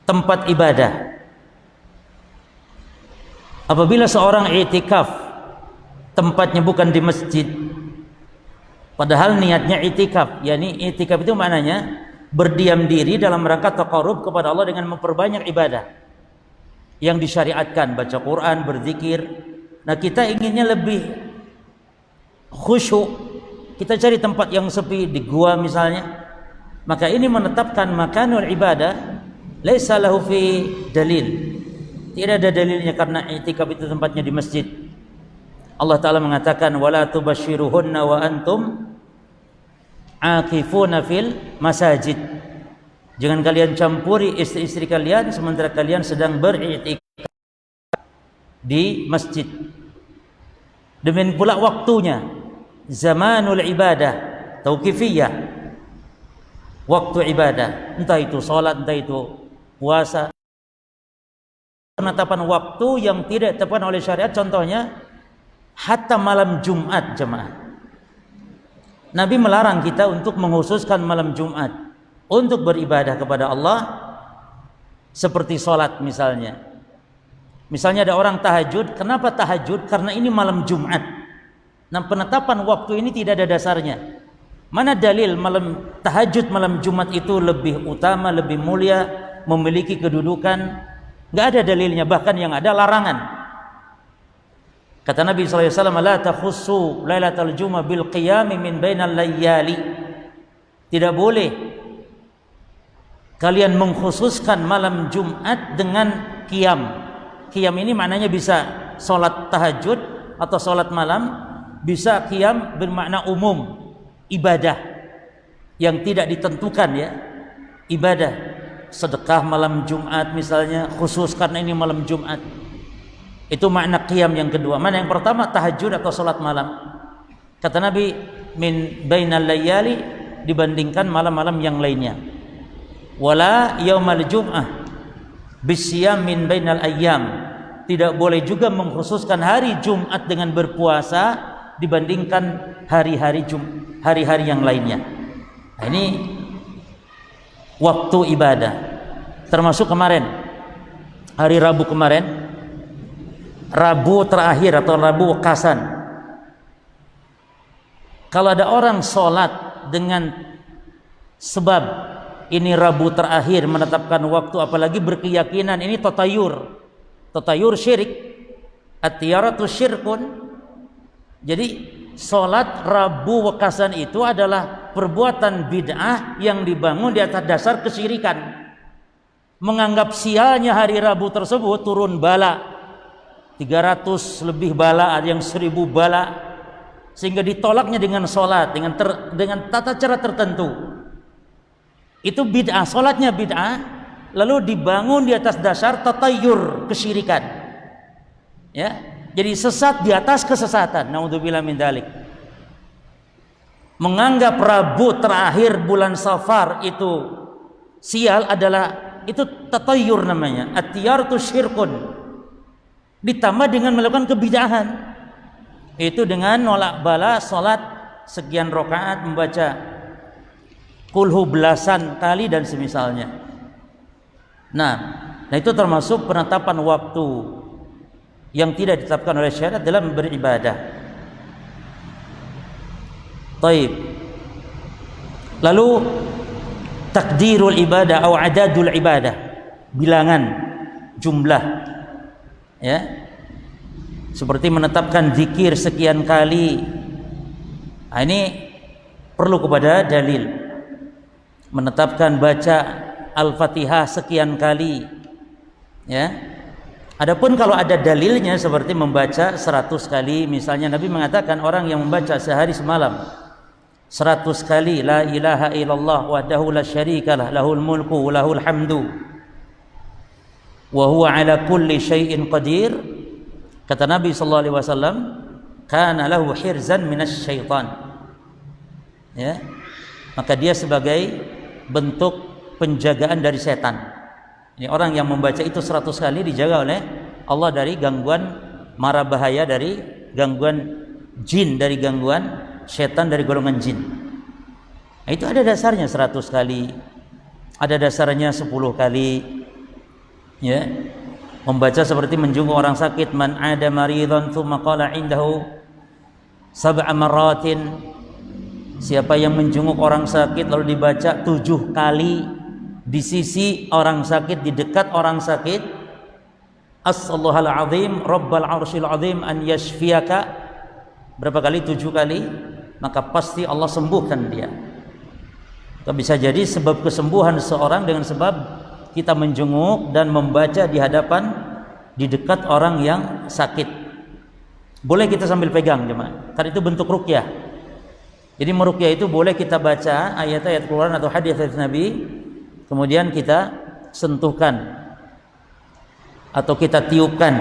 tempat ibadah. Apabila seorang i'tikaf tempatnya bukan di masjid, padahal niatnya i'tikaf, yakni i'tikaf itu maknanya berdiam diri dalam rangka taqarrub kepada Allah dengan memperbanyak ibadah yang disyariatkan, baca Quran, berzikir. Nah, kita inginnya lebih khusyuk, kita cari tempat yang sepi, di gua misalnya. Maka ini menetapkan makanul ibadah laisa lahu fi dalil. Tidak ada dalilnya karena i'tikaf itu tempatnya di masjid. Allah Ta'ala mengatakan wala tubashiruhunna wa antum akifuna fil masajid. Jangan kalian campuri istri-istri kalian sementara kalian sedang beriktikaf di masjid. Demikian pula waktunya, zamanul ibadah tauqifiyah, waktu ibadah, entah itu salat, entah itu puasa. Penetapan waktu yang tidak ditetapkan oleh syariat, contohnya hatta malam Jumat, jemaah. Nabi melarang kita untuk mengkhususkan malam Jumat untuk beribadah kepada Allah seperti sholat misalnya. Misalnya ada orang tahajud, kenapa tahajud? Karena ini malam Jumat. Nah, penetapan waktu ini tidak ada dasarnya. Mana dalil malam tahajud malam Jumat itu lebih utama, lebih mulia, memiliki kedudukan? Nggak ada dalilnya, bahkan yang ada larangan. Kata Nabi SAW, la takhussu lailatal jum'ah bil qiyami min bainal layali. Tidak boleh kalian mengkhususkan malam Jumat dengan qiyam. Qiyam ini maknanya bisa sholat tahajud atau sholat malam, bisa qiyam bermakna umum, ibadah yang tidak ditentukan, ya, ibadah sedekah malam Jumat misalnya, khusus karena ini malam Jumat. Itu makna qiyam yang kedua. Mana yang pertama? Tahajud atau salat malam. Kata Nabi, min bainal layali, dibandingkan malam-malam yang lainnya. Wala yaumal jum'ah bisyam min bainal ayyam. Tidak boleh juga mengkhususkan hari Jumat dengan berpuasa dibandingkan hari-hari yang lainnya. Nah, ini waktu ibadah. Termasuk kemarin, hari Rabu kemarin, Rabu terakhir atau Rabu wekasan. Kalau ada orang sholat dengan sebab ini Rabu terakhir menetapkan waktu, apalagi berkeyakinan ini tatayur syirik, at-tiyaratu syirkun. Jadi sholat Rabu wekasan itu adalah perbuatan bid'ah yang dibangun di atas dasar kesyirikan. Menganggap sialnya hari Rabu tersebut turun bala, 300 lebih bala, ada yang 1000 bala, sehingga ditolaknya dengan sholat dengan tata cara tertentu. Itu bid'ah, sholatnya bid'ah, lalu dibangun di atas dasar tatayur kesyirikan, ya. Jadi sesat di atas kesesatan. Naudzubillah min dzalik. Menganggap Rabu terakhir bulan Safar itu sial adalah itu tatayur namanya, at-tiyaratu syirkun. Ditambah dengan melakukan kebid'ahan, itu dengan nolak bala salat sekian rakaat, membaca kulhu belasan kali dan semisalnya. Nah itu termasuk penetapan waktu yang tidak ditetapkan oleh syariat dalam beribadah. Taib. Lalu takdirul ibadah atau adadul ibadah, bilangan, jumlah, ya, seperti menetapkan zikir sekian kali. Nah, ini perlu kepada dalil. Menetapkan baca Al-Fatihah sekian kali, ya. Adapun kalau ada dalilnya seperti membaca 100 kali, misalnya Nabi mengatakan orang yang membaca sehari semalam 100 kali la ilaha illallah wahdahu la syarikalah lahul mulku wa lahul hamdu wa huwa ala kulli syai'in qadir, kata Nabi sallallahu alaihi wasallam, kana lahu hirzan minasy syaitan, ya, maka dia sebagai bentuk penjagaan dari setan. Ini orang yang membaca itu 100 kali dijaga oleh Allah dari gangguan mara bahaya, dari gangguan jin, dari gangguan setan, dari golongan jin. Nah, itu ada dasarnya 100 kali, ada dasarnya 10 kali, Ya, membaca seperti menjenguk orang sakit, man ada maridhan thumma qala indahu sab'a marratin, siapa yang menjenguk orang sakit lalu dibaca 7 kali di sisi orang sakit, di dekat orang sakit, as-sallallahu azim rabbal arsyil azim an yashfiyaka, berapa kali? 7 kali, maka pasti Allah sembuhkan dia. Itu bisa jadi sebab kesembuhan seorang dengan sebab kita menjenguk dan membaca di hadapan, di dekat orang yang sakit. Boleh kita sambil pegang jemaah, karena itu bentuk ruqyah. Jadi meruqyah itu boleh kita baca ayat-ayat Quran atau hadis-hadis Nabi, kemudian kita sentuhkan atau kita tiupkan,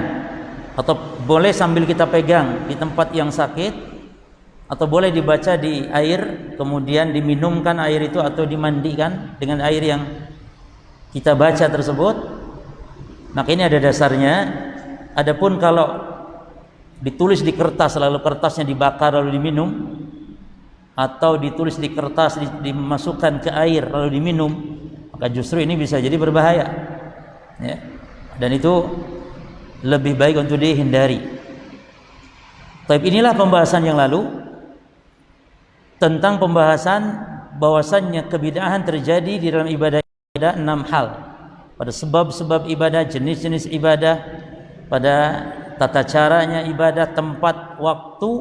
atau boleh sambil kita pegang di tempat yang sakit, atau boleh dibaca di air kemudian diminumkan air itu atau dimandikan dengan air yang kita baca tersebut. Maka ini ada dasarnya. Adapun kalau ditulis di kertas lalu kertasnya dibakar lalu diminum, atau ditulis di kertas dimasukkan ke air lalu diminum, maka justru ini bisa jadi berbahaya, ya. Dan itu lebih baik untuk dihindari. Tapi inilah pembahasan yang lalu tentang pembahasan bahwasannya kebid'ahan terjadi di dalam ibadah 6 hal. Pada sebab-sebab ibadah, jenis-jenis ibadah, pada tata caranya ibadah, tempat, waktu,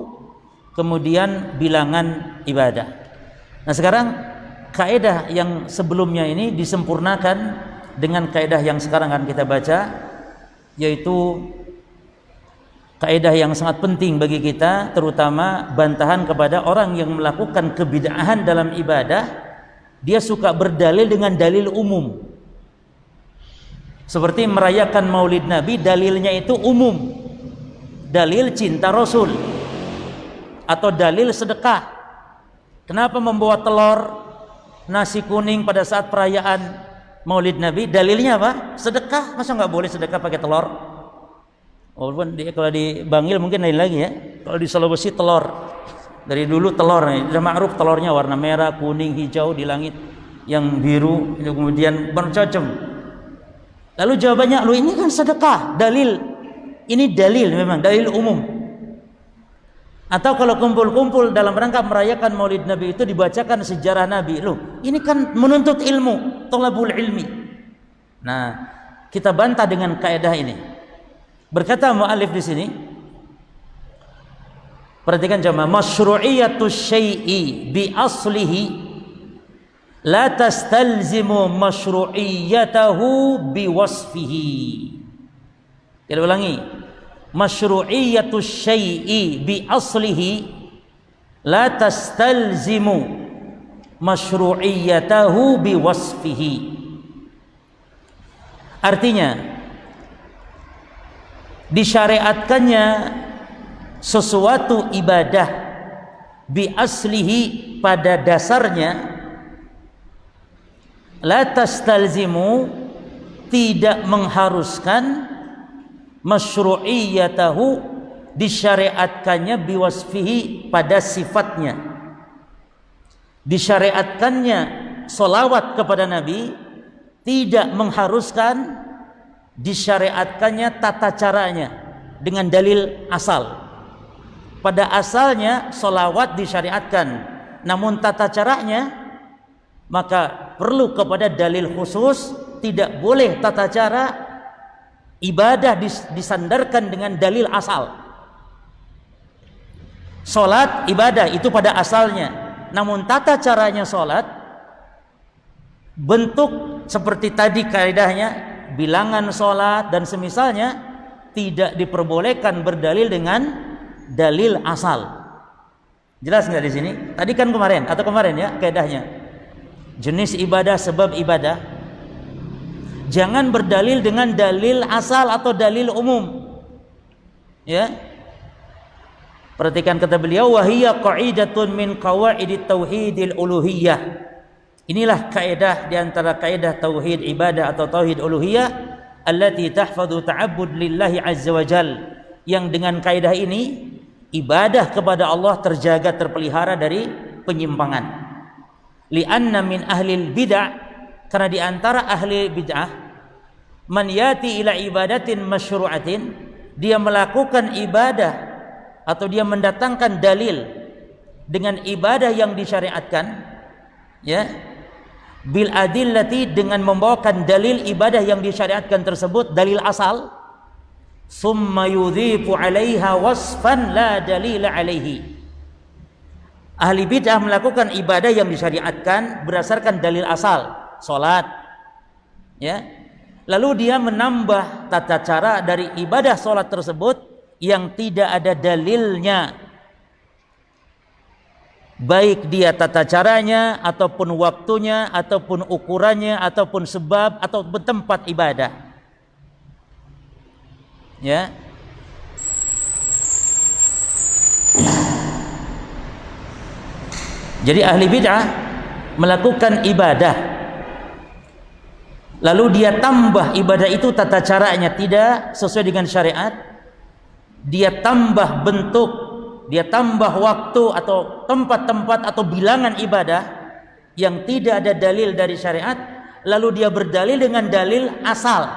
kemudian bilangan ibadah. Nah sekarang kaidah yang sebelumnya ini disempurnakan dengan kaidah yang sekarang akan kita baca, yaitu kaidah yang sangat penting bagi kita, terutama bantahan kepada orang yang melakukan kebid'ahan dalam ibadah. Dia suka berdalil dengan dalil umum, seperti merayakan maulid Nabi, dalilnya itu umum, dalil cinta Rasul atau dalil sedekah. Kenapa membawa telur, nasi kuning pada saat perayaan maulid Nabi? Dalilnya apa? Sedekah. Masa nggak boleh sedekah pakai telur? Walaupun kalau di Bangil mungkin lain lagi ya. Kalau di Sulawesi telur, dari dulu telur nih, sudah ma'ruf telurnya warna merah, kuning, hijau, di langit yang biru, kemudian bercocok. Lalu jawabannya, lu ini kan sedekah, dalil. Ini dalil, memang dalil umum. Atau kalau kumpul-kumpul dalam rangka merayakan maulid Nabi itu dibacakan sejarah Nabi, loh ini kan menuntut ilmu, thalabul ilmi. Nah, kita bantah dengan kaidah ini. Berkata mu'allif di sini, perhatikan jemaah, masyru'iyatus syai'i bi aslihi la tastalzimu masyru'iyatahu bi wasfihi. Kita ulangi, masyru'iyatus syai'i bi aslihi la tastalzimu masyru'iyatahu bi wasfihi. Artinya, disyariatkannya sesuatu ibadah bi aslihi pada dasarnya, la tastalzimu tidak mengharuskan, masyru'iyatahu disyariatkannya biwasfihi pada sifatnya. Disyariatkannya solawat kepada Nabi tidak mengharuskan disyariatkannya tata caranya dengan dalil asal. Pada asalnya solawat disyariatkan, namun tata caranya maka perlu kepada dalil khusus. Tidak boleh tata cara ibadah disandarkan dengan dalil asal. Solat ibadah itu pada asalnya, namun tata caranya solat, bentuk seperti tadi kaidahnya, bilangan solat dan semisalnya, tidak diperbolehkan berdalil dengan dalil asal. Jelas nggak di sini? Tadi kan kemarin ya kaidahnya, jenis ibadah, sebab ibadah, jangan berdalil dengan dalil asal atau dalil umum. Ya. Perhatikan kata beliau, wahiyya qa'idatun min qawaidit tauhidil uluhiyah. Inilah kaidah di antara kaidah tauhid ibadah atau tauhid uluhiyah, allati tahfadhu ta'abbud lillahi azza wa jal, yang dengan kaidah ini ibadah kepada Allah terjaga, terpelihara dari penyimpangan. Li'anna min ahlil bid'ah, karena di antara ahli bid'ah Man yati ila ibadatin masyru'atin, dia melakukan ibadah atau dia mendatangkan dalil dengan ibadah yang disyariatkan, ya, bil adillati, dengan membawakan dalil ibadah yang disyariatkan tersebut, dalil asal, summa yudhifu 'alaiha wasfan la dalila 'alaihi. Ahli bid'ah melakukan ibadah yang disyariatkan berdasarkan dalil asal, salat, ya, lalu dia menambah tata cara dari ibadah salat tersebut yang tidak ada dalilnya, baik dia tata caranya ataupun waktunya ataupun ukurannya ataupun sebab ataupun tempat ibadah, ya. Jadi ahli bid'ah melakukan ibadah lalu dia tambah ibadah itu tata caranya tidak sesuai dengan syariat, dia tambah bentuk, dia tambah waktu atau tempat-tempat atau bilangan ibadah yang tidak ada dalil dari syariat, lalu dia berdalil dengan dalil asal.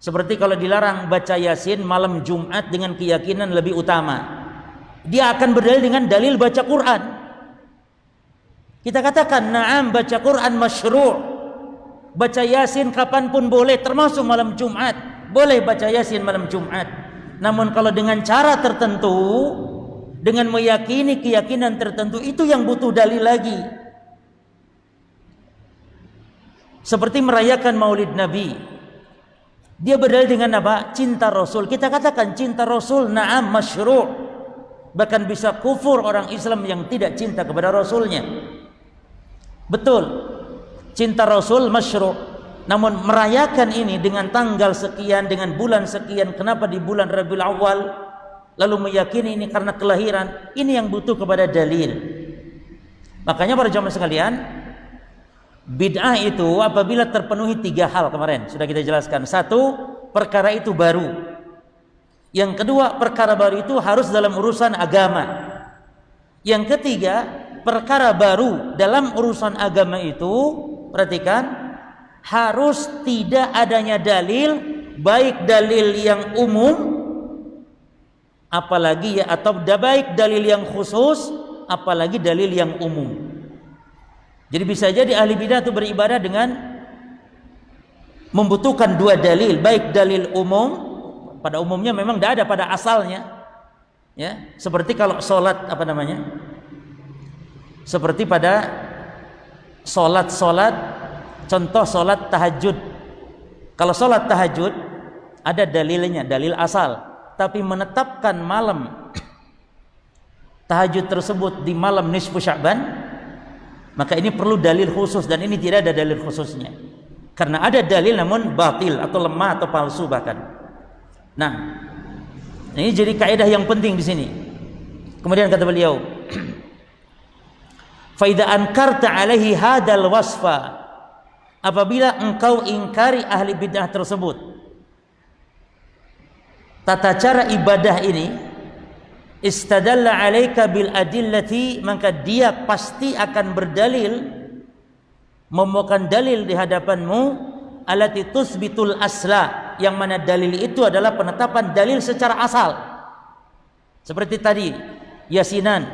Seperti kalau dilarang baca Yasin malam Jumat dengan keyakinan lebih utama, dia akan berdalil dengan dalil baca Quran. Kita katakan, na'am, baca Quran masyru', baca Yasin kapanpun boleh, termasuk malam Jumat, boleh baca Yasin malam Jumat. Namun kalau dengan cara tertentu, dengan meyakini keyakinan tertentu, itu yang butuh dalil lagi. Seperti merayakan Maulid Nabi, dia berdalil dengan apa? Cinta Rasul. Kita katakan cinta Rasul, na'am, masyru'. Bahkan bisa kufur orang Islam yang tidak cinta kepada Rasulnya. Betul, cinta Rasul masyru'. Namun merayakan ini dengan tanggal sekian, dengan bulan sekian, kenapa di bulan Rabiul Awal, lalu meyakini ini karena kelahiran, ini yang butuh kepada dalil. Makanya para jamaah sekalian, bid'ah itu apabila terpenuhi 3 hal kemarin sudah kita jelaskan. 1, perkara itu baru. Yang kedua, perkara baru itu harus dalam urusan agama. Yang ketiga, perkara baru dalam urusan agama itu, perhatikan, harus tidak adanya dalil, baik dalil yang umum apalagi ya, atau baik dalil yang khusus apalagi dalil yang umum. Jadi bisa jadi ahli bidah itu beribadah dengan membutuhkan 2 dalil, baik dalil umum, pada umumnya memang tidak ada pada asalnya, ya, seperti kalau sholat seperti pada sholat, contoh sholat tahajud. Kalau sholat tahajud ada dalilnya, dalil asal, tapi menetapkan malam tahajud tersebut di malam nisfu Sya'ban, maka ini perlu dalil khusus, dan ini tidak ada dalil khususnya. Karena ada dalil namun batil atau lemah atau palsu bahkan. Nah, ini jadi kaidah yang penting di sini. Kemudian kata beliau, fa idza ankarta alaihi hadal wasfa, apabila engkau ingkari ahli bid'ah tersebut tata cara ibadah ini, istadalla alaika bil adillati, maka dia pasti akan berdalil, membawakan dalil di hadapanmu, allati tusbitul asla, yang mana dalil itu adalah penetapan dalil secara asal. Seperti tadi Yasinan,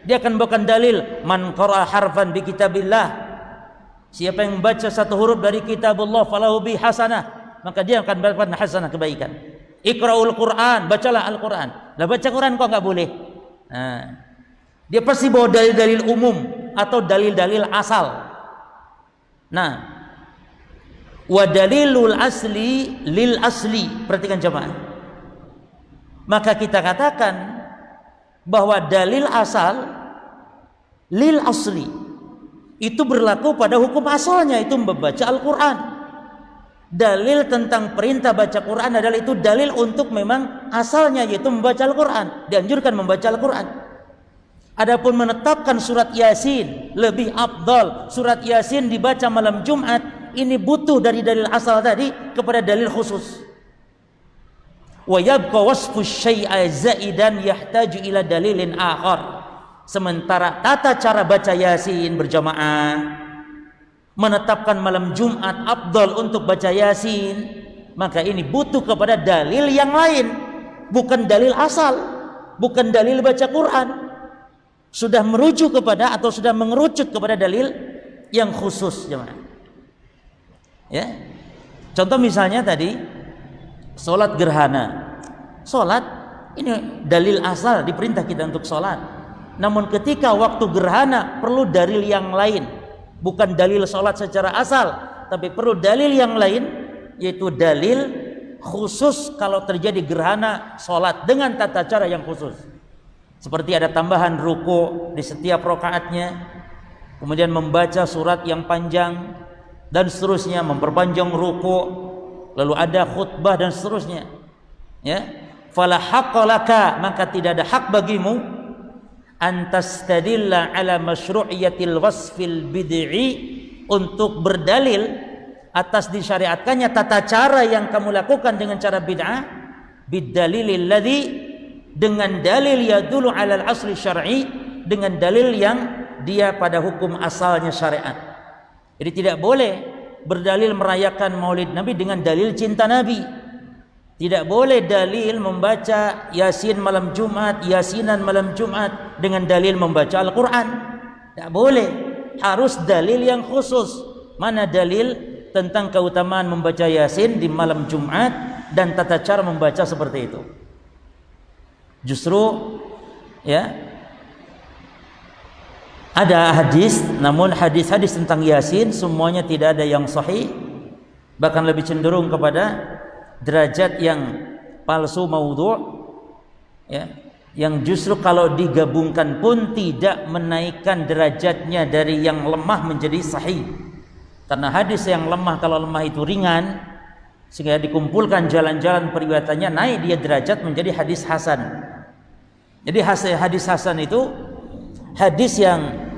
dia akan membawakan dalil, man qara'a harfan bi kitabillah, siapa yang membaca 1 huruf dari kitabullah falahu bi hasanah, maka dia akan mendapatkan hasanah, kebaikan. Iqra'ul Quran, bacalah Al-Quran. Lah baca Quran kok enggak boleh? Nah, dia pasti bawa dalil-dalil umum atau dalil-dalil asal. Nah, wa dalilul asli lil asli, perhatikan jemaah. Maka kita katakan bahwa dalil asal lil asli itu berlaku pada hukum asalnya, itu membaca Al-Quran. Dalil tentang perintah baca Quran adalah itu dalil untuk memang asalnya, yaitu membaca Al-Quran, dianjurkan membaca Al-Quran. Adapun menetapkan surat Yasin lebih afdal, surat Yasin dibaca malam Jumat, ini butuh dari dalil asal tadi kepada dalil khusus. Wa yabqa wasfu syai'a zaidan yahtaju ila dalilin akhar. Sementara tata cara baca Yasin berjamaah, menetapkan malam Jumat afdal untuk baca Yasin, maka ini butuh kepada dalil yang lain, bukan dalil asal, bukan dalil baca Quran. Sudah merujuk kepada atau sudah mengerucut kepada dalil yang khusus, jemaah. Ya. Contoh misalnya tadi salat gerhana. Salat ini dalil asal, diperintah kita untuk salat. Namun ketika waktu gerhana perlu dalil yang lain, bukan dalil salat secara asal, tapi perlu dalil yang lain, yaitu dalil khusus kalau terjadi gerhana salat dengan tata cara yang khusus. Seperti ada tambahan ruku di setiap rakaatnya, kemudian membaca surat yang panjang dan seterusnya, memperpanjang ruku, lalu ada khutbah dan seterusnya. Ya, fala haqqa laka, maka tidak ada hak bagimu antastadilla ala masyru'iyatil wasfil bid'i, untuk berdalil atas disyariatkannya tata cara yang kamu lakukan dengan cara bid'ah, bidalilil ladzi, dengan dalil yadullu alal asli syar'i, dengan dalil yang dia pada hukum asalnya syariat. Jadi tidak boleh berdalil merayakan Maulid Nabi dengan dalil cinta Nabi. Tidak boleh dalil membaca Yasin malam Jumat, Yasinan malam Jumat dengan dalil membaca Al-Quran. Tidak boleh. Harus dalil yang khusus. Mana dalil tentang keutamaan membaca Yasin di malam Jumat dan tata cara membaca seperti itu? Justru ya ada hadis, namun hadis-hadis tentang Yasin semuanya tidak ada yang sahih, bahkan lebih cenderung kepada derajat yang palsu, maudhu', ya, yang justru kalau digabungkan pun tidak menaikkan derajatnya dari yang lemah menjadi sahih. Karena hadis yang lemah, kalau lemah itu ringan, sehingga dikumpulkan jalan-jalan periwayatannya, naik dia derajat menjadi hadis hasan. Jadi hadis hasan itu hadis yang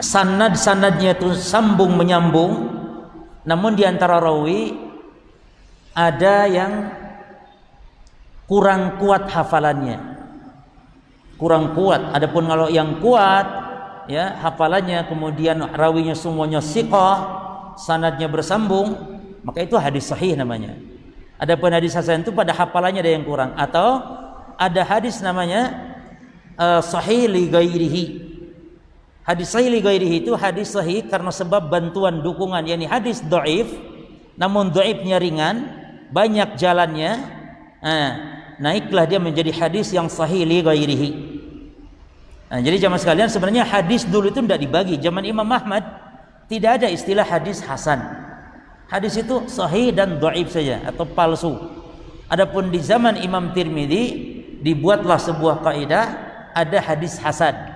sanad-sanadnya itu sambung menyambung, namun di antara rawi ada yang kurang kuat hafalannya, kurang kuat. Adapun kalau yang kuat ya hafalannya, kemudian rawinya semuanya siqah, sanadnya bersambung, maka itu hadis sahih namanya. Adapun hadis hasan itu pada hafalannya ada yang kurang, atau ada hadis namanya sahih li ghairihi. Hadis sahih li ghairihi itu hadis sahih karena sebab bantuan dukungan, yakni hadis dhaif namun dhaifnya ringan, banyak jalannya, naiklah dia menjadi hadis yang sahih li ghairihi. Nah, jadi jamaah sekalian, sebenarnya hadis dulu itu tidak dibagi. Zaman Imam Ahmad tidak ada istilah hadis hasan. Hadis itu sahih dan dhaif saja atau palsu. Adapun di zaman Imam Tirmidzi dibuatlah sebuah kaidah, ada hadis hasan.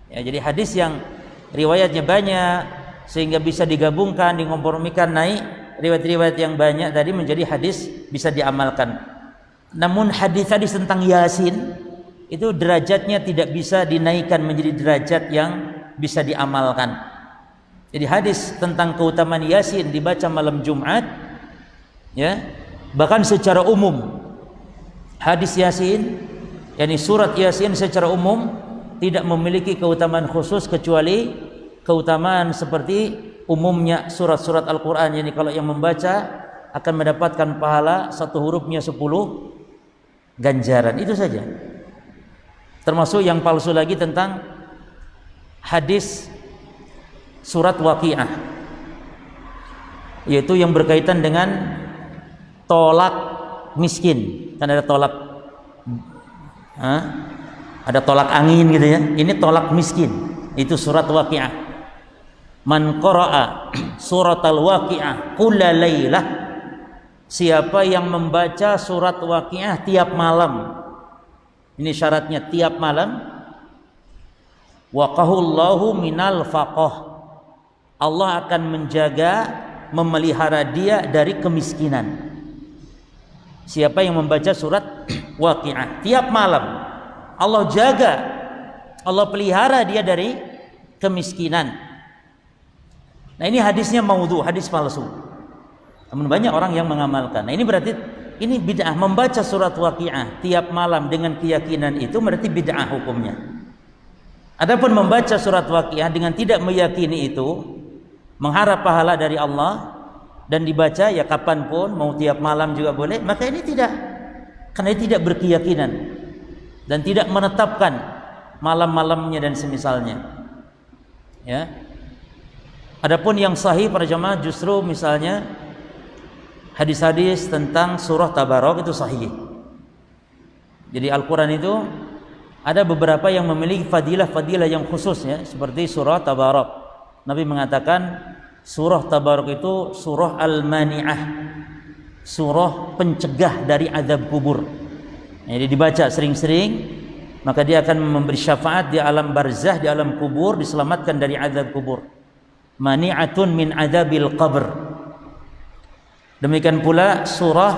Ya, jadi hadis yang riwayatnya banyak sehingga bisa digabungkan, dikompromikan, naik riwayat-riwayat yang banyak tadi menjadi hadis bisa diamalkan. Namun hadis-hadis tentang Yasin itu derajatnya tidak bisa dinaikkan menjadi derajat yang bisa diamalkan. Jadi hadis tentang keutamaan Yasin dibaca malam Jumat, ya, bahkan secara umum hadis Yasin, yakni surat Yasin secara umum tidak memiliki keutamaan khusus kecuali keutamaan seperti umumnya surat-surat Al-Quran. Yani kalau yang membaca akan mendapatkan pahala satu hurufnya 10 ganjaran, itu saja. Termasuk yang palsu lagi tentang hadis surat Waqiah, yaitu yang berkaitan dengan tolak miskin. Kan ada tolak ada tolak angin gitu ya. Ini tolak miskin. Itu surat Waqiah. Man qara'a suratal Waqiah kulla lailah, siapa yang membaca surat Waqiah tiap malam, ini syaratnya tiap malam, waqahullahu minal faqah, Allah akan menjaga, memelihara dia dari kemiskinan. Siapa yang membaca surat Waqiah tiap malam, Allah jaga, Allah pelihara dia dari kemiskinan. Nah, ini hadisnya maudhu, hadis palsu. Namun banyak orang yang mengamalkan. Nah, ini berarti ini bid'ah. Membaca surat Waqiah tiap malam dengan keyakinan itu berarti bid'ah hukumnya. Adapun membaca surat Waqiah dengan tidak meyakini itu, mengharap pahala dari Allah dan dibaca ya kapanpun, mau tiap malam juga boleh, maka ini tidak, karena ini tidak berkeyakinan dan tidak menetapkan malam-malamnya dan semisalnya. Ya. Adapun yang sahih para jamaah justru misalnya hadis-hadis tentang surah Tabarok itu sahih. Jadi Al-Quran itu ada beberapa yang memiliki fadilah-fadilah yang khusus ya, seperti surah Tabarok. Nabi mengatakan surah Tabarok itu surah Al-Mani'ah, surah pencegah dari azab kubur. Jadi dibaca sering-sering, maka dia akan memberi syafaat di alam barzah, di alam kubur, diselamatkan dari azab kubur. Mani'atun min azabil qabr. Demikian pula surah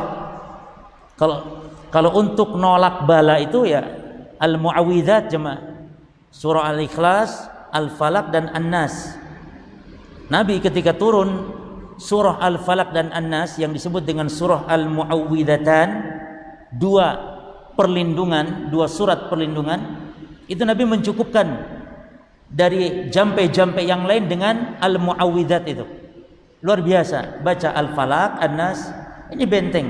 kalau untuk nolak bala itu ya Al-Mu'awwidzat jemaah. Surah Al-Ikhlas, Al-Falaq dan An-Nas. Nabi ketika turun surah Al-Falaq dan An-Nas yang disebut dengan surah Al-Mu'awwidzatan, dua surat perlindungan, itu Nabi mencukupkan dari jampe-jampe yang lain dengan Al-Mu'awwidzat itu. Luar biasa, baca Al-Falaq, An-Nas, ini benteng.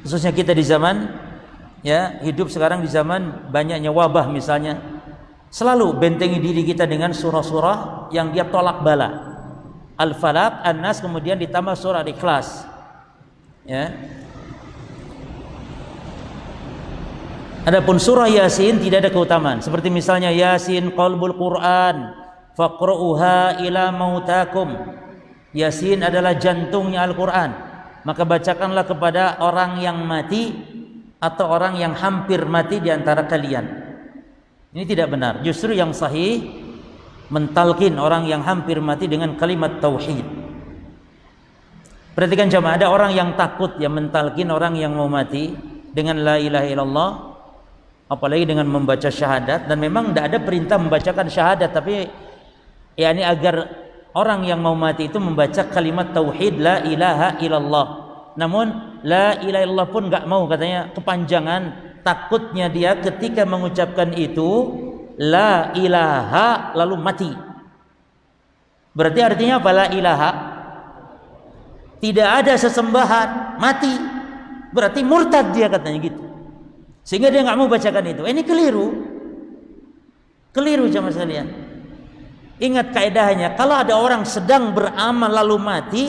Khususnya kita di zaman ya, hidup sekarang di zaman banyaknya wabah misalnya, selalu bentengi diri kita dengan surah-surah yang dia tolak bala. Al-Falaq, An-Nas, kemudian ditambah surah Al-Ikhlas. Ya. Adapun surah Yasin tidak ada keutamaan. Seperti misalnya Yasin qalbul Quran, faqra'uha ila mautakum. Yasin adalah jantungnya Al-Quran, maka bacakanlah kepada orang yang mati atau orang yang hampir mati di antara kalian. Ini tidak benar. Justru yang sahih mentalkin orang yang hampir mati dengan kalimat tauhid. Perhatikan jemaah, ada orang yang takut ya mentalkin orang yang mau mati dengan la ilaha illallah, apalagi dengan membaca syahadat. Dan memang tidak ada perintah membacakan syahadat, tapi ya ini agar orang yang mau mati itu membaca kalimat tauhid la ilaha illallah. Namun la ilaha illallah pun enggak mau, katanya kepanjangan. Takutnya dia ketika mengucapkan itu la ilaha lalu mati. Berarti artinya apa? La ilaha, tidak ada sesembahan, mati. Berarti murtad dia, katanya gitu. Sehingga dia enggak mau bacakan itu. Ini keliru jemaah sekalian. Ingat kaidahnya, kalau ada orang sedang beramal lalu mati,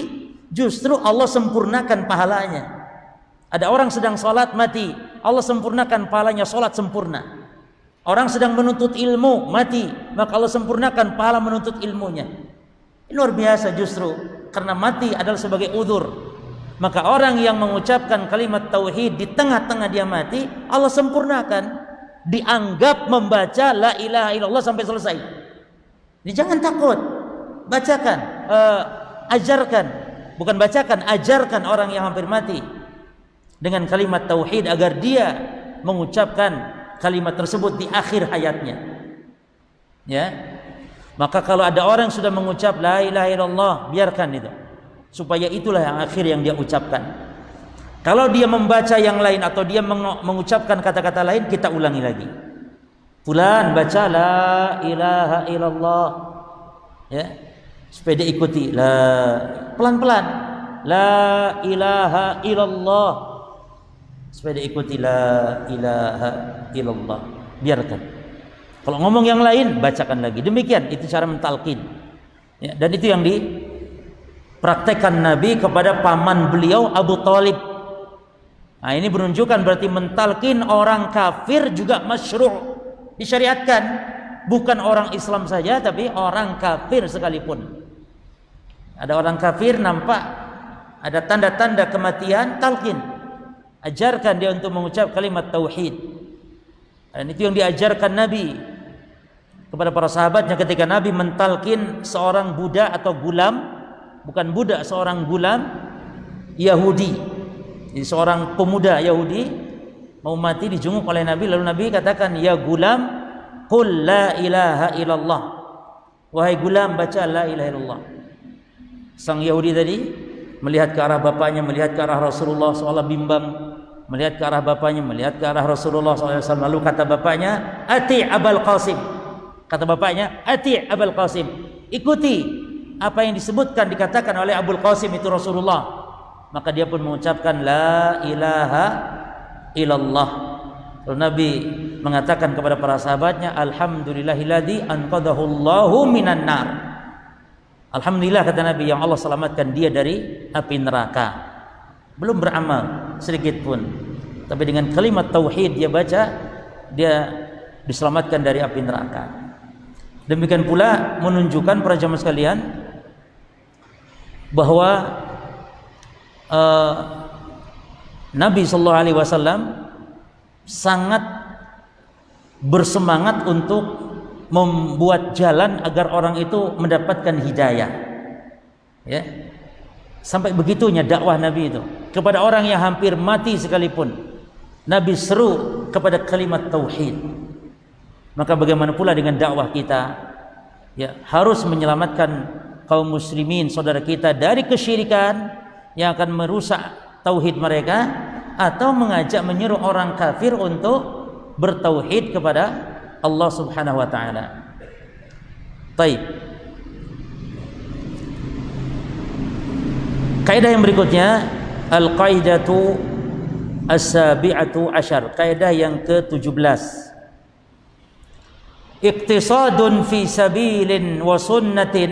justru Allah sempurnakan pahalanya. Ada orang sedang sholat mati, Allah sempurnakan pahalanya, sholat sempurna. Orang sedang menuntut ilmu mati, maka Allah sempurnakan pahala menuntut ilmunya. Ini luar biasa justru, karena mati adalah sebagai udzur. Maka orang yang mengucapkan kalimat tauhid di tengah-tengah dia mati, Allah sempurnakan, dianggap membaca la ilaha illallah sampai selesai. Jadi jangan takut, bacakan, ajarkan, bukan bacakan, ajarkan orang yang hampir mati dengan kalimat tauhid agar dia mengucapkan kalimat tersebut di akhir hayatnya. Ya. Maka kalau ada orang yang sudah mengucap la ilaha illallah, biarkan itu, supaya itulah yang akhir yang dia ucapkan. Kalau dia membaca yang lain atau dia mengucapkan kata-kata lain, kita ulangi lagi. Fulan baca la ilaha illallah, ya, supaya dia ikuti pelan-pelan la ilaha illallah, supaya dia ikuti la ilaha illallah. Biarkan. Kalau ngomong yang lain, bacakan lagi. Demikian, itu cara mentalkin. Ya, dan itu yang dipraktekkan Nabi kepada paman beliau Abu Thalib. Nah, ini menunjukkan berarti mentalkin orang kafir juga masyru', disyariatkan. Bukan orang Islam saja, tapi orang kafir sekalipun. Ada orang kafir nampak ada tanda-tanda kematian, talqin, ajarkan dia untuk mengucap kalimat tauhid. Dan itu yang diajarkan Nabi kepada para sahabatnya ketika Nabi mentalqin seorang budak atau gulam, bukan budak, seorang gulam Yahudi. Jadi seorang pemuda Yahudi mau mati, dijenguk oleh Nabi, lalu Nabi katakan, ya gulam, qul la ilaha illallah. Wahai gulam, baca la ilaha illallah. Sang Yahudi tadi melihat ke arah bapaknya, melihat ke arah Rasulullah SAW, bimbang, melihat ke arah bapaknya, melihat ke arah Rasulullah SAW. Lalu kata bapaknya, ati Abul Qasim, Kata bapaknya, "Ati' Abul Qasim." Ikuti apa yang disebutkan dikatakan oleh Abul Qasim itu Rasulullah. Maka dia pun mengucapkan la ilaha illallah. Lalu Nabi mengatakan kepada para sahabatnya, "Alhamdulillahilladzi anqadhahu Allahu minan nar." Alhamdulillah, kata Nabi, yang Allah selamatkan dia dari api neraka. Belum beramal sedikit pun, tapi dengan kalimat tauhid dia baca, dia diselamatkan dari api neraka. Demikian pula menunjukkan para jamaah sekalian bahwa Nabi sallallahu alaihi wasallam sangat bersemangat untuk membuat jalan agar orang itu mendapatkan hidayah. Ya. Sampai begitunya dakwah Nabi itu kepada orang yang hampir mati sekalipun. Nabi seru kepada kalimat tauhid. Maka bagaimana pula dengan dakwah kita? Ya, harus menyelamatkan kaum muslimin saudara kita dari kesyirikan yang akan merusak tauhid mereka, atau mengajak menyeru orang kafir untuk bertauhid kepada Allah Subhanahu wa taala. Baik. Kaidah yang berikutnya, al-qaidatu as-sabi'atu asyar, kaidah yang ke-17. Iqtisadun fi sabilin wa sunnatin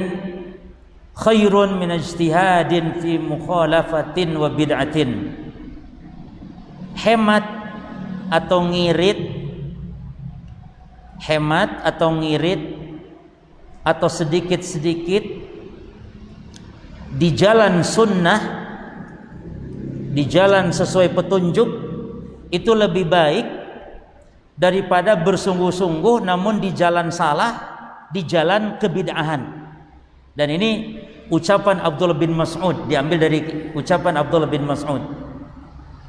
khairun min ijtihadin fi mukhalafatin wa bid'atin. Hemat atau ngirit, atau sedikit-sedikit di jalan sunnah, di jalan sesuai petunjuk, itu lebih baik daripada bersungguh-sungguh namun di jalan salah, di jalan kebid'ahan. Dan ini ucapan Abdullah bin Mas'ud, diambil dari ucapan Abdullah bin Mas'ud.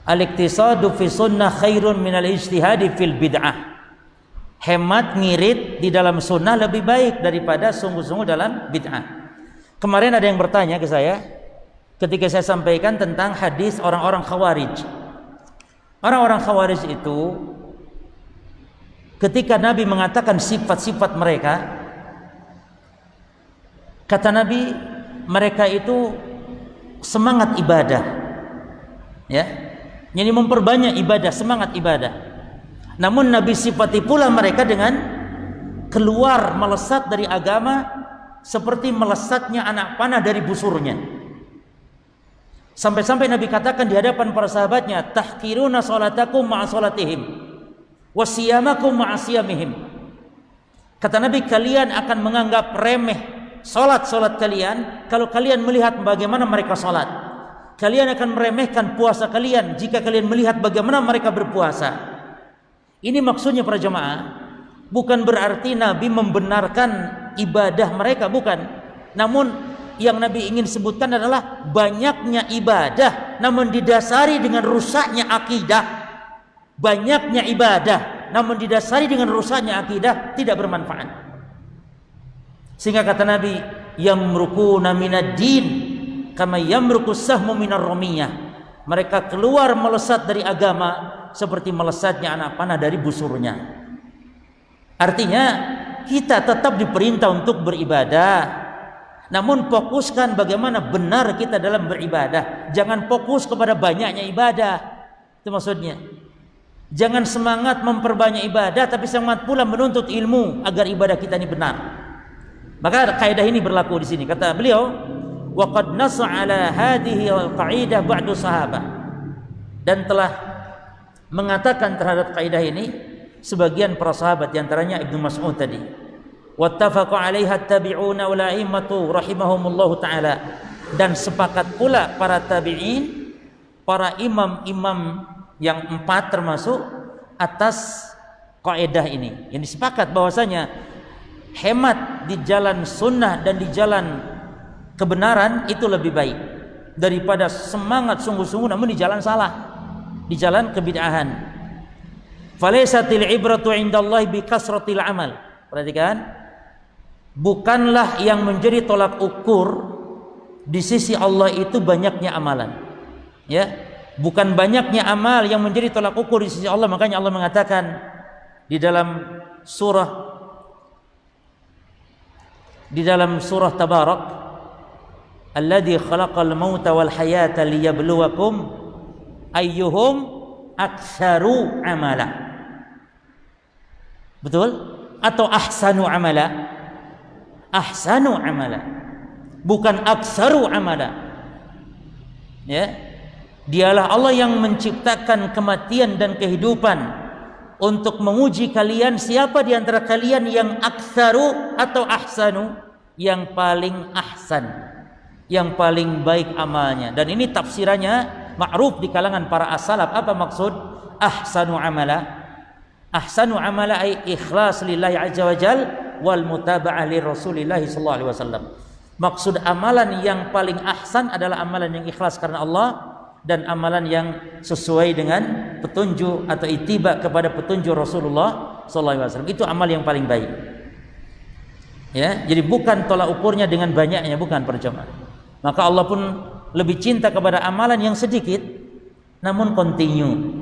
Al-iktisadu fi sunnah khairun minal ijtihadi fil bid'ah. Hemat ngirit di dalam sunnah lebih baik daripada sungguh-sungguh dalam bid'ah. Kemarin ada yang bertanya ke saya ketika saya sampaikan tentang hadis orang-orang Khawarij. Orang-orang Khawarij itu ketika Nabi mengatakan sifat-sifat mereka, kata Nabi, mereka itu semangat ibadah, ya, jadi memperbanyak ibadah, semangat ibadah. Namun Nabi sifati pula mereka dengan keluar melesat dari agama seperti melesatnya anak panah dari busurnya. Sampai-sampai Nabi katakan di hadapan para sahabatnya, tahqiruna salatakum ma'a salatihim wa siyamakum ma'a siyamihim. Kata Nabi, kalian akan menganggap remeh salat kalian kalau kalian melihat bagaimana mereka salat. Kalian akan meremehkan puasa kalian jika kalian melihat bagaimana mereka berpuasa. Ini maksudnya para jemaah, bukan berarti Nabi membenarkan ibadah mereka, bukan. Namun yang Nabi ingin sebutkan adalah banyaknya ibadah namun didasari dengan rusaknya akidah. Banyaknya ibadah namun didasari dengan rusaknya akidah tidak bermanfaat. Sehingga kata Nabi, yamrukuna minad din kama yamrukus sahmu minar ramiyah. Mereka keluar melesat dari agama seperti melesatnya anak panah dari busurnya. Artinya kita tetap diperintah untuk beribadah, namun fokuskan bagaimana benar kita dalam beribadah. Jangan fokus kepada banyaknya ibadah. Itu maksudnya. Jangan semangat memperbanyak ibadah tapi semangat pula menuntut ilmu agar ibadah kita ini benar. Maka kaidah ini berlaku di sini. Kata beliau, wa qad nassa ala hadhihi al-qa'idah ba'du sahabah. Dan telah mengatakan terhadap kaidah ini sebagian para sahabat, di antaranya Ibnu Mas'ud tadi. Wattafaqa 'alaiha at-tabi'una wal a'immatu rahimahumullahu taala. Dan sepakat pula para tabi'in, para imam-imam yang 4 termasuk atas kaidah ini. Yang sepakat bahwasanya hemat di jalan sunnah dan di jalan kebenaran itu lebih baik daripada semangat sungguh-sungguh namun di jalan salah, di jalan kebid'ahan. Falaisatil ibratu indallahi bi kasratil amal. Perhatikan, bukanlah yang menjadi tolak ukur di sisi Allah itu banyaknya amalan. Ya, bukan banyaknya amal yang menjadi tolak ukur di sisi Allah. Makanya Allah mengatakan di dalam surah di dalam surah Tabarak, alladzi khalaqal mauta wal hayata liyabluwakum ayyuhum aktsaru amala. Betul? Atau ahsanu amala? Ahsanu amala, bukan aktsaru amala. Ya, dialah Allah yang menciptakan kematian dan kehidupan untuk menguji kalian, siapa di antara kalian yang aktsaru atau ahsanu, yang paling ahsan, yang paling baik amalnya. Dan ini tafsirannya ma'ruf di kalangan para as-salaf. Apa maksud ahsanu amala? Ahsanu amala ay ikhlas lillahi azza wajal wal mutaba'ah li Rasulillah sallallahu alaihi wasallam. Maksud amalan yang paling ahsan adalah amalan yang ikhlas karena Allah, dan amalan yang sesuai dengan petunjuk atau ittiba kepada petunjuk Rasulullah sallallahu alaihi wasallam. Itu amal yang paling baik. Ya, jadi bukan tolak ukurnya dengan banyaknya, bukan para jemaah. Maka Allah pun lebih cinta kepada amalan yang sedikit namun continue.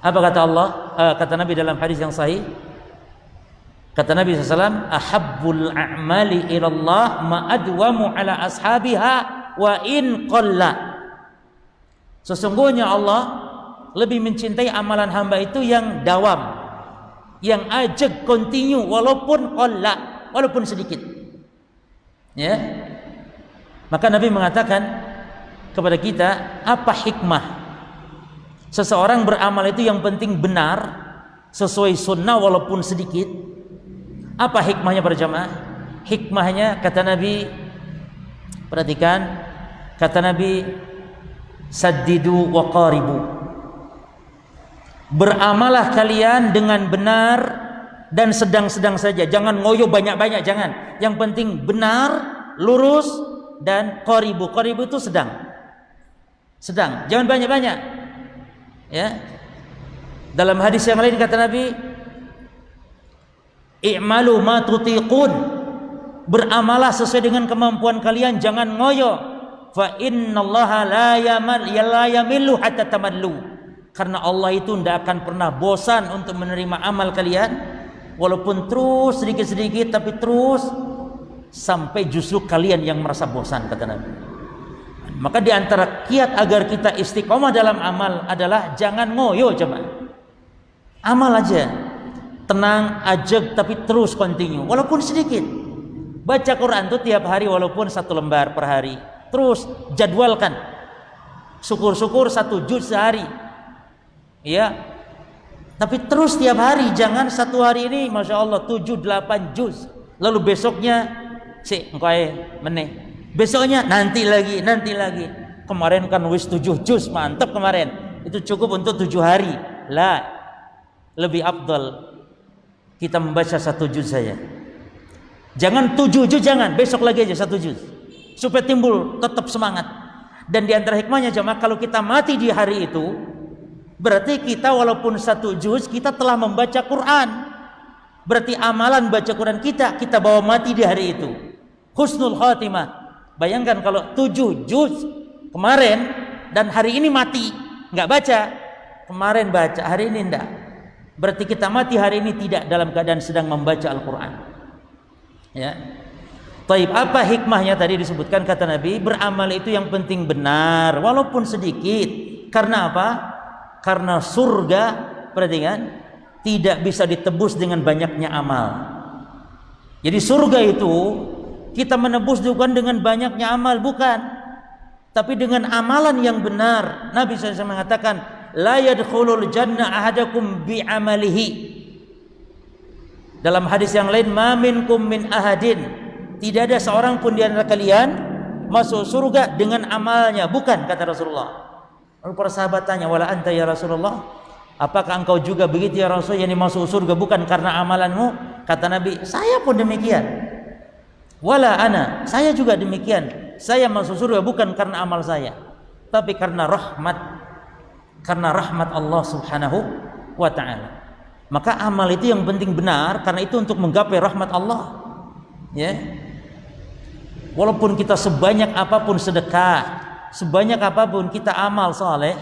Apa kata Allah? Kata Nabi dalam hadis yang sahih, kata Nabi SAW, ahabbul a'mali ilallah ma'adwamu ala ashabiha wa in qalla. Sesungguhnya Allah lebih mencintai amalan hamba itu yang dawam, yang ajak continue walaupun qalla, walaupun sedikit. Ya. Maka Nabi mengatakan kepada kita, apa hikmah seseorang beramal itu yang penting benar, sesuai sunnah walaupun sedikit? Apa hikmahnya para jamaah? Hikmahnya kata Nabi, perhatikan, kata Nabi, saddidu wa qaribu. Beramalah kalian dengan benar dan sedang-sedang saja, jangan ngoyo banyak-banyak, jangan. Yang penting benar, lurus, dan qaribu. Qaribu itu sedang, jangan banyak-banyak. Ya. Dalam hadis yang lain kata Nabi, i'malu ma tutiqun. Beramalah sesuai dengan kemampuan kalian, jangan ngoyo. Fa innallaha la yamillu hatta tamallu. Karena Allah itu tidak akan pernah bosan untuk menerima amal kalian, walaupun terus sedikit-sedikit, tapi terus sampai justru kalian yang merasa bosan, kata Nabi. Maka di antara kiat agar kita istiqomah dalam amal adalah jangan ngoyo, jemaah. Amal aja, tenang, ajak, tapi terus continue, walaupun sedikit. Baca Quran tuh tiap hari walaupun 1 lembar per hari, terus jadwalkan. Syukur-syukur 1 juz sehari, ya. Tapi terus tiap hari, jangan 1 hari ini masya Allah 7-8 juz, lalu besoknya meneh, besoknya nanti lagi. Kemarin kan wis 7 juz, mantap kemarin. Itu cukup untuk 7 hari. Lah, lebih afdal kita membaca 1 juz saja. Jangan 7 juz, jangan, besok lagi aja 1 juz, supaya timbul tetap semangat. Dan di antara hikmahnya jemaah, kalau kita mati di hari itu, berarti kita walaupun 1 juz kita telah membaca Quran. Berarti amalan baca Quran kita bawa mati di hari itu. Husnul khatimah. Bayangkan kalau 7 juz kemarin dan hari ini mati, nggak baca. Kemarin baca, hari ini enggak. Berarti kita mati hari ini tidak dalam keadaan sedang membaca Al-Quran. Ya. Taib, apa hikmahnya tadi disebutkan, kata Nabi, beramal itu yang penting benar walaupun sedikit. Karena apa? Karena surga, perhatikan, tidak bisa ditebus dengan banyaknya amal. Jadi surga itu kita menebus bukan dengan banyaknya amal, bukan, tapi dengan amalan yang benar. Nabi SAW mengatakan, la yadkhulul jannah ahadakum bi amalihi. Dalam hadis yang lain, ma minkum min ahadin, tidak ada seorang pun di antara kalian masuk surga dengan amalnya, bukan, kata Rasulullah. Lalu para sahabat tanya, wala anta ya Rasulullah, apakah engkau juga begitu ya Rasul, yang masuk surga bukan karena amalanmu? Kata Nabi, saya pun demikian. Wala ana, saya juga demikian. Saya masuk surga bukan karena amal saya, tapi karena rahmat Allah Subhanahu wa ta'ala. Maka amal itu yang penting benar, karena itu untuk menggapai rahmat Allah. Ya. Walaupun kita sebanyak apapun sedekah, sebanyak apapun kita amal saleh,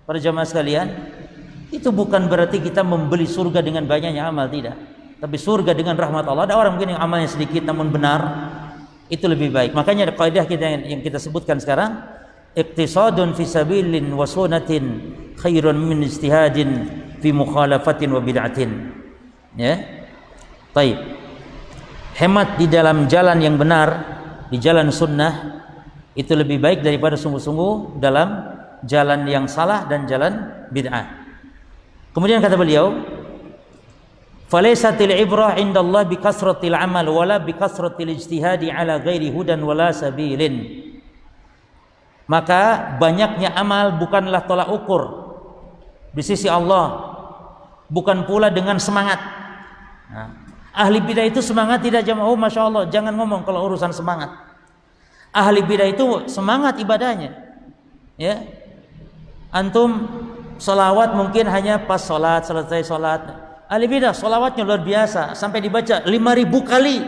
para jamaah sekalian, itu bukan berarti kita membeli surga dengan banyaknya amal, tidak. tapi surga dengan rahmat Allah. Ada orang mungkin yang amalnya sedikit namun benar, itu lebih baik. Makanya ada kaidah kita yang kita sebutkan sekarang, iqtisadun fi sabilin wa sunatin khairun min ijtihadin fi mukhalafatin wa bid'atin. Ya. Baik. Hemat di dalam jalan yang benar, di jalan sunnah, itu lebih baik daripada sungguh-sungguh dalam jalan yang salah dan jalan bid'ah. Kemudian kata beliau, "Falaisatil ibrah indallah bi kasratil amal wala bi kasratil ijtihadi ala ghairi hudan wala sabilin." Maka banyaknya amal bukanlah tolak ukur di sisi Allah, bukan pula dengan semangat. Nah, ahli bidah itu semangat tidak jamaah. Oh, masya Allah, jangan ngomong kalau urusan semangat. Ahli bidah itu semangat ibadahnya. Ya, antum salawat mungkin hanya pas sholat, selesai sholat. Ahli bidah salawatnya luar biasa, sampai dibaca 5.000 kali.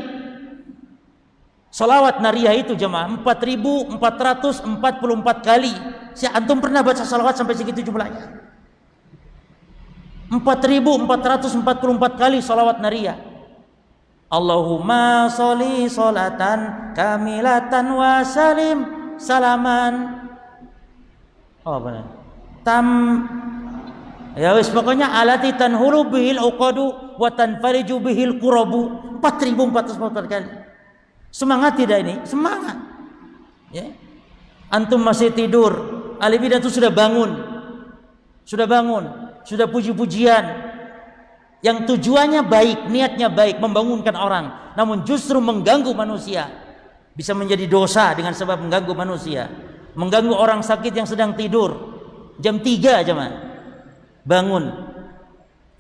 Salawat nariyah itu jamaah 4.444 kali. Si antum pernah baca salawat sampai segitu jumlahnya? 4.444 kali salawat nariyah. Allahumma sholli sholatan kamilatan wa salim salaman. Oh benar. Ya wis pokoknya alati tanhulu bihil uqadu wa tanfariju bihil qurabu. 4.444 kali. Semangat tidak ini? Semangat. Ya. Antum masih tidur, ahli bidah itu sudah bangun. Sudah puji-pujian. Yang tujuannya baik, niatnya baik, membangunkan orang, namun justru mengganggu manusia. Bisa menjadi dosa dengan sebab mengganggu manusia. Mengganggu orang sakit yang sedang tidur. Jam 3 aja man. Bangun.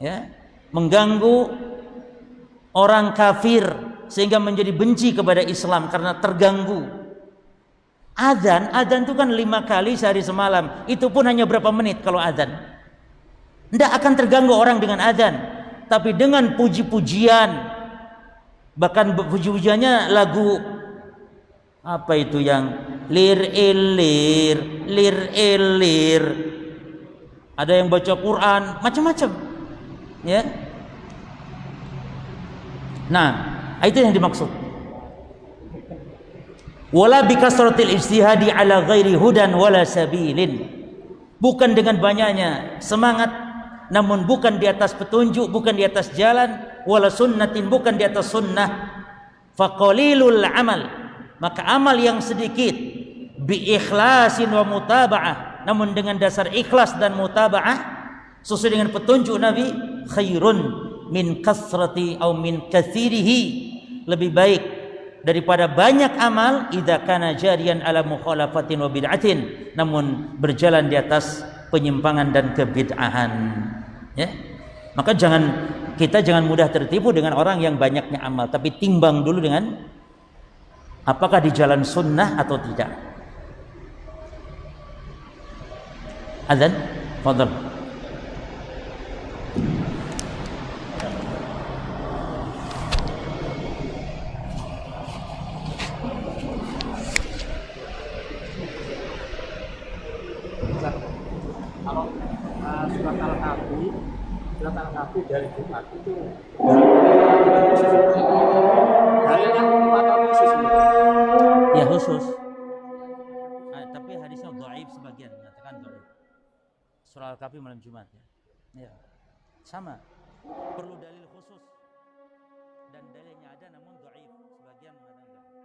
Ya. Mengganggu orang kafir sehingga menjadi benci kepada Islam karena terganggu. Adzan itu kan 5 kali sehari semalam. Itu pun hanya berapa menit kalau adzan. Tidak akan terganggu orang dengan adzan, tapi dengan puji-pujian, bahkan puji-pujiannya lagu apa itu yang lir ilir, ada yang baca Quran, macam-macam, ya. Nah, itu yang dimaksud. Wala bikasratil ijtihadi ala ghairi hudan wala sabilin. Bukan dengan banyaknya semangat, namun bukan di atas petunjuk, bukan di atas jalan, wala sunnatin, bukan di atas sunnah. Faqalilul amal, maka amal yang sedikit, bi ikhlasin wa mutaba'ah, namun dengan dasar ikhlas dan mutaba'ah sesuai dengan petunjuk Nabi, khairun min kasrati au min katsirihi, lebih baik daripada banyak amal idza kana jariyan ala mukhalafatin wa bid'atin, namun berjalan di atas penyimpangan dan kebid'ahan. Ya. Maka kita jangan mudah tertipu dengan orang yang banyaknya amal, tapi timbang dulu dengan apakah di jalan sunnah atau tidak. Adzan, fadhal. Kalau surat al-Kahfi dari Jumat itu dalilnya khusus. Ya khusus. Tapi hadisnya dhaif, sebagian mengatakan dhaif. Surah Al-Kahfi malam Jumat ya. Ya. Sama. Perlu dalil khusus. Dan dalilnya ada namun dhaif. Sebagian mengatakan dhaif.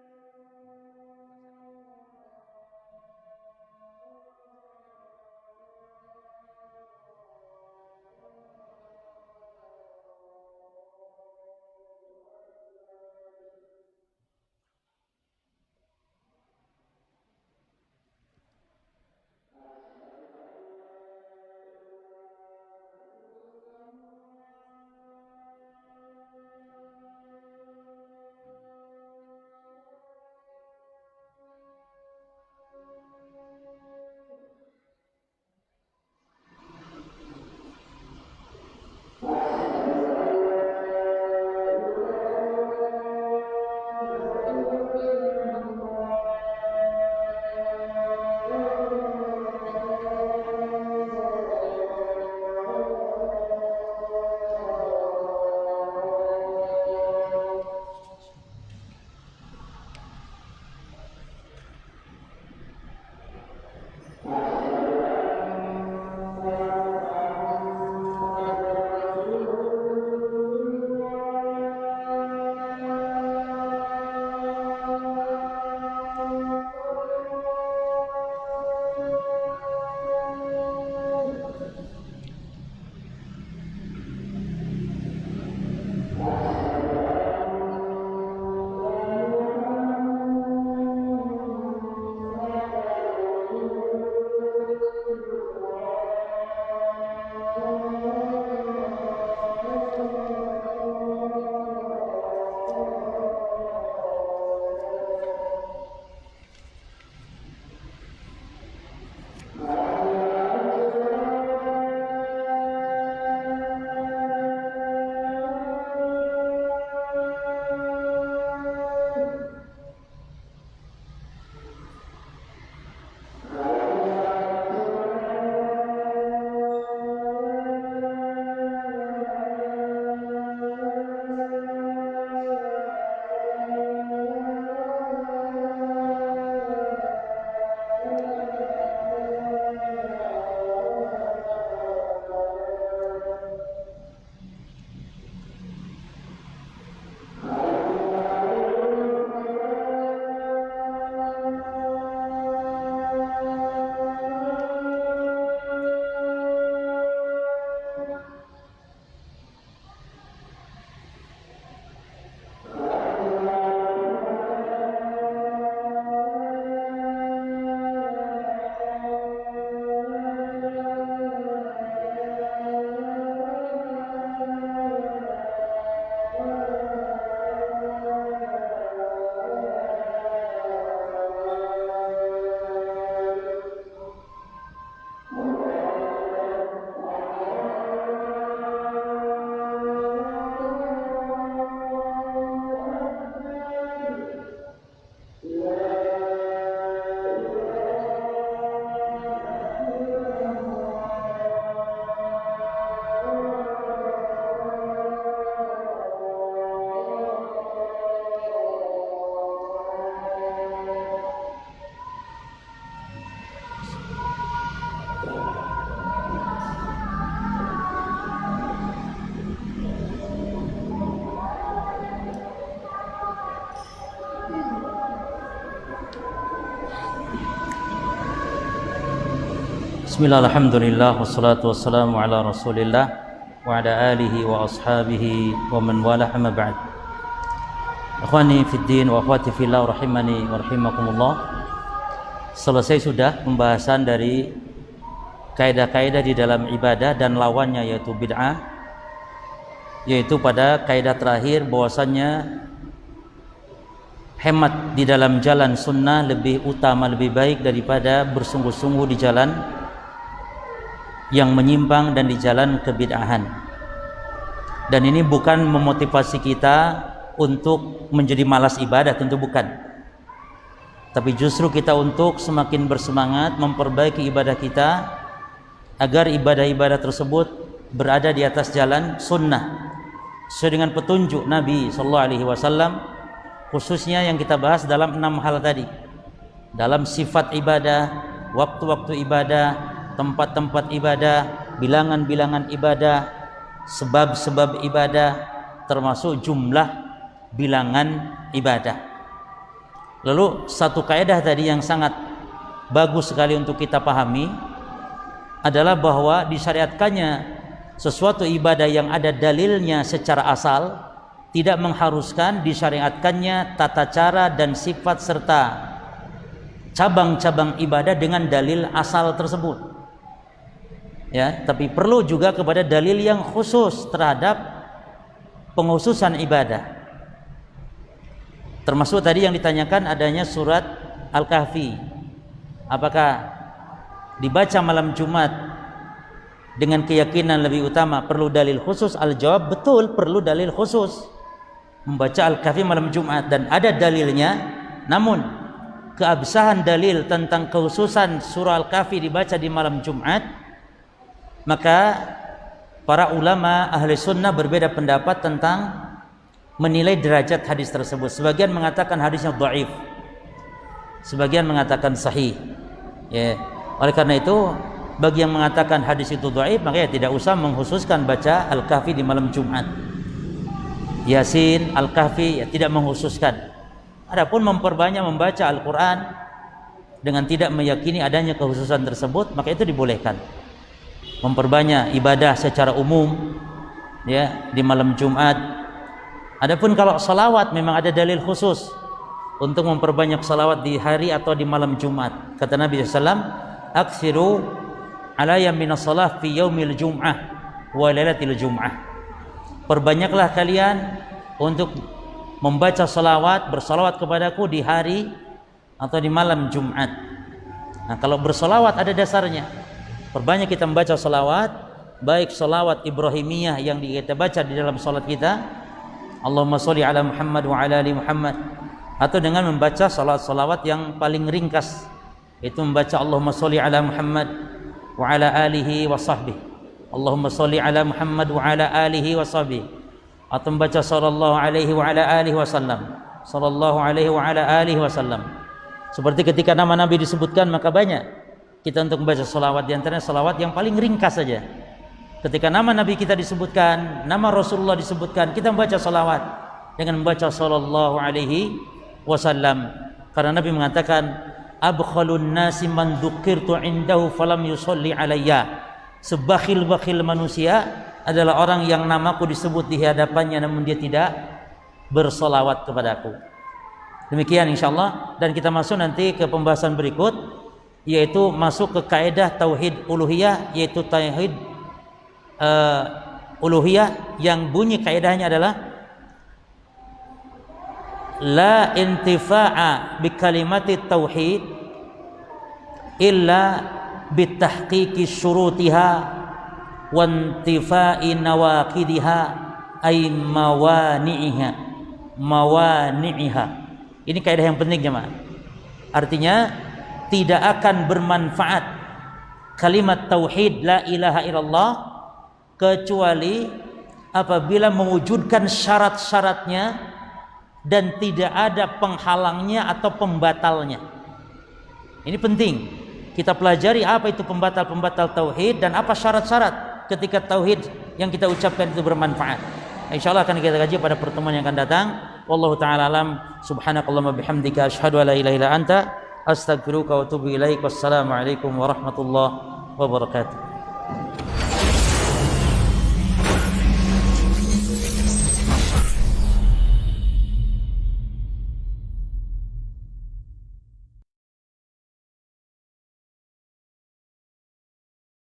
Bismillah, alhamdulillah, wassalatu wassalamu ala rasulillah wa ala alihi wa ashabihi wa man wala, amma ba'd. Ikhwani fid din wa akhwati fillah rahimani wa rahimakumullah. Selesai sudah pembahasan dari kaidah-kaidah di dalam ibadah dan lawannya yaitu bid'ah, yaitu pada kaidah terakhir bahwasannya hemat di dalam jalan sunnah lebih utama, lebih baik daripada bersungguh-sungguh di jalan yang menyimpang dan di jalan kebid'ahan. Dan ini bukan memotivasi kita untuk menjadi malas ibadah, tentu bukan. Tapi justru kita untuk semakin bersemangat memperbaiki ibadah kita agar ibadah-ibadah tersebut berada di atas jalan sunnah sesuai dengan petunjuk Nabi sallallahu alaihi wasallam, khususnya yang kita bahas dalam 6 hal tadi. Dalam sifat ibadah, waktu-waktu ibadah, tempat-tempat ibadah, bilangan-bilangan ibadah, sebab-sebab ibadah, termasuk jumlah bilangan ibadah. Lalu satu kaidah tadi yang sangat bagus sekali untuk kita pahami adalah bahwa disyariatkannya sesuatu ibadah yang ada dalilnya secara asal, tidak mengharuskan disyariatkannya tata cara dan sifat serta cabang-cabang ibadah dengan dalil asal tersebut. Ya, tapi perlu juga kepada dalil yang khusus terhadap penghususan ibadah. Termasuk tadi yang ditanyakan adanya surat Al-Kahfi. Apakah dibaca malam Jumat dengan keyakinan lebih utama perlu dalil khusus? Al-jawab, betul, perlu dalil khusus. Membaca Al-Kahfi malam Jumat dan ada dalilnya. Namun keabsahan dalil tentang kekhususan surah Al-Kahfi dibaca di malam Jumat, maka para ulama ahli sunnah berbeda pendapat tentang menilai derajat hadis tersebut. Sebagian mengatakan hadisnya dhaif, sebagian mengatakan sahih. Ya, oleh karena itu bagi yang mengatakan hadis itu dhaif, maka ya tidak usah mengkhususkan baca Al-Kahfi di malam Jumat. Yasin, Al-Kahfi ya tidak mengkhususkan. Adapun memperbanyak membaca Al-Quran dengan tidak meyakini adanya kekhususan tersebut, maka itu dibolehkan. Memperbanyak ibadah secara umum ya di malam Jumat. Adapun kalau salawat memang ada dalil khusus untuk memperbanyak salawat di hari atau di malam Jumat. Kata Nabi SAW, aksiru alayya minas salah fi yaumil jum'ah wa lailatil jum'ah. Perbanyaklah kalian untuk membaca salawat, bersalawat kepadaku di hari atau di malam Jumat. Nah, kalau bersalawat ada dasarnya. Perbanyak kita membaca salawat, baik salawat Ibrahimiyah yang kita baca di dalam salat kita, Allahumma sholli ala Muhammad wa ala ali Muhammad, atau dengan membaca salawat yang paling ringkas, itu membaca Allahumma sholli ala Muhammad wa ala alihi wa sahbihi, Allahumma sholli ala Muhammad wa ala alihi wa sahbihi, atau membaca sallallahu alaihi wa ala alihi wasallam, sallallahu alaihi wa ala alihi wasallam. Seperti ketika nama Nabi disebutkan, maka banyak kita untuk membaca salawat, di antaranya salawat yang paling ringkas saja. Ketika nama Nabi kita disebutkan, nama Rasulullah disebutkan, kita membaca salawat dengan membaca sallallahu alaihi wasallam. Karena Nabi mengatakan, abkhalun nasi man dzukirtu indahu falam yusolli alayya. Sebakhil-bakhil manusia adalah orang yang namaku disebut di hadapannya namun dia tidak bersalawat kepadaku. Demikian insyaallah, dan kita masuk nanti ke pembahasan berikut, yaitu masuk ke kaidah tauhid uluhiyah, yaitu tauhid uluhiyah yang bunyi kaidahnya adalah la intifa'a bi kalimati tauhid illa bitahqiqi syurutiha wa intifa'i nawaqidiha ay mawani'iha. Ini kaidah yang penting jemaah. Artinya tidak akan bermanfaat kalimat tauhid la ilaha illallah kecuali apabila mewujudkan syarat-syaratnya dan tidak ada penghalangnya atau pembatalnya. Ini penting kita pelajari apa itu pembatal-pembatal tauhid dan apa syarat-syarat ketika tauhid yang kita ucapkan itu bermanfaat. Insyaallah akan kita kaji pada pertemuan yang akan datang. Wallahu taala alam. Subhanakallahumma bihamdika asyhadu an la ilaha illa anta astaghfiruka wa atubu ilaik. Wassalamualaikum warahmatullahi wabarakatuh.